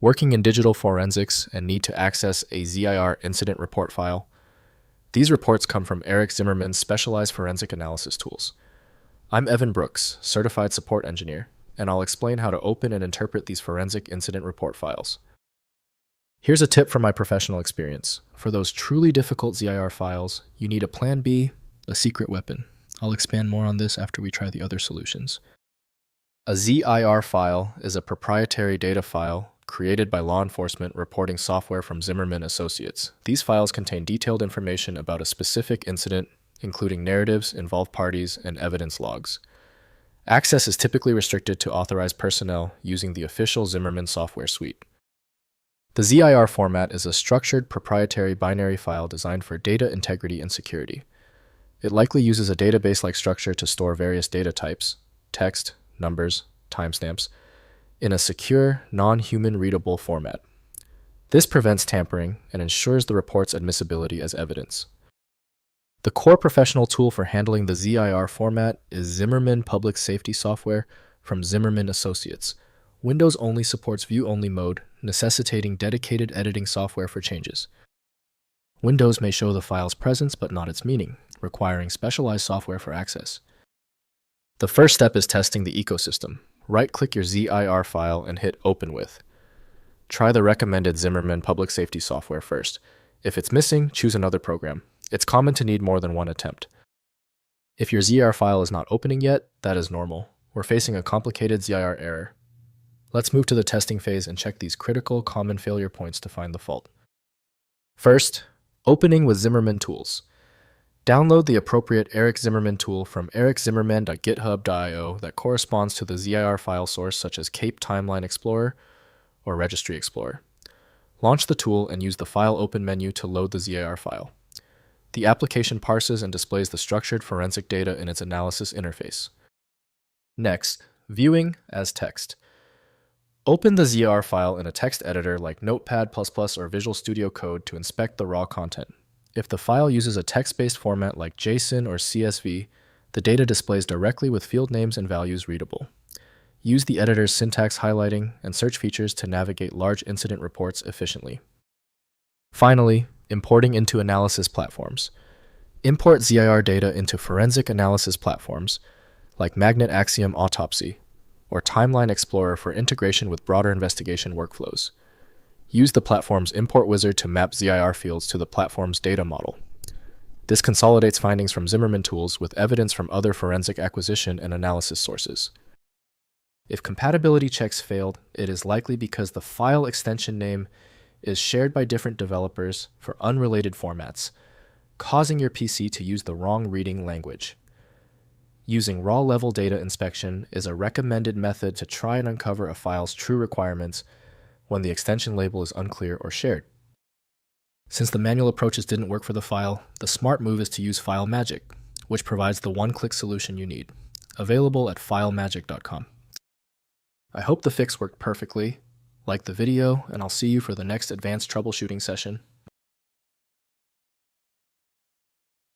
working in digital forensics and need to access a ZIR incident report file. These reports come from Eric Zimmerman's specialized forensic analysis tools. I'm Evan Brooks, Certified Support Engineer, and I'll explain how to open and interpret these forensic incident report files. Here's a tip from my professional experience. For those truly difficult ZIR files, you need a plan B, a secret weapon. I'll expand more on this after we try the other solutions. A ZIR file is a proprietary data file created by law enforcement reporting software from Zimmerman Associates. These files contain detailed information about a specific incident, including narratives, involved parties, and evidence logs. Access is typically restricted to authorized personnel using the official Zimmerman software suite. The ZIR format is a structured proprietary binary file designed for data integrity and security. It likely uses a database-like structure to store various data types, text, numbers, timestamps, in a secure, non-human readable format. This prevents tampering and ensures the report's admissibility as evidence. The core professional tool for handling the ZIR format is Zimmerman Public Safety Software from Zimmerman Associates. Windows only supports view-only mode, necessitating dedicated editing software for changes. Windows may show the file's presence but not its meaning, requiring specialized software for access. The first step is testing the ecosystem. Right-click your ZIR file and hit Open With. Try the recommended Zimmerman Public Safety software first. If it's missing, choose another program. It's common to need more than one attempt. If your ZIR file is not opening yet, that is normal. We're facing a complicated ZIR error. Let's move to the testing phase and check these critical common failure points to find the fault. First, opening with Zimmerman Tools. Download the appropriate Eric Zimmerman tool from ericzimmerman.github.io that corresponds to the ZIR file source, such as Cape Timeline Explorer or Registry Explorer. Launch the tool and use the File Open menu to load the ZIR file. The application parses and displays the structured forensic data in its analysis interface. Next, viewing as text. Open the ZIR file in a text editor like Notepad++ or Visual Studio Code to inspect the raw content. If the file uses a text-based format like JSON or CSV, the data displays directly with field names and values readable. Use the editor's syntax highlighting and search features to navigate large incident reports efficiently. Finally, importing into analysis platforms. Import ZIR data into forensic analysis platforms like Magnet Axiom Autopsy or Timeline Explorer for integration with broader investigation workflows. Use the platform's import wizard to map ZIR fields to the platform's data model. This consolidates findings from Zimmerman Tools with evidence from other forensic acquisition and analysis sources. If compatibility checks failed, it is likely because the file extension name is shared by different developers for unrelated formats, causing your PC to use the wrong reading language. Using raw-level data inspection is a recommended method to try and uncover a file's true requirements when the extension label is unclear or shared. Since the manual approaches didn't work for the file, the smart move is to use File Magic, which provides the one-click solution you need. Available at filemagic.com. I hope the fix worked perfectly. Like the video, and I'll see you for the next advanced troubleshooting session.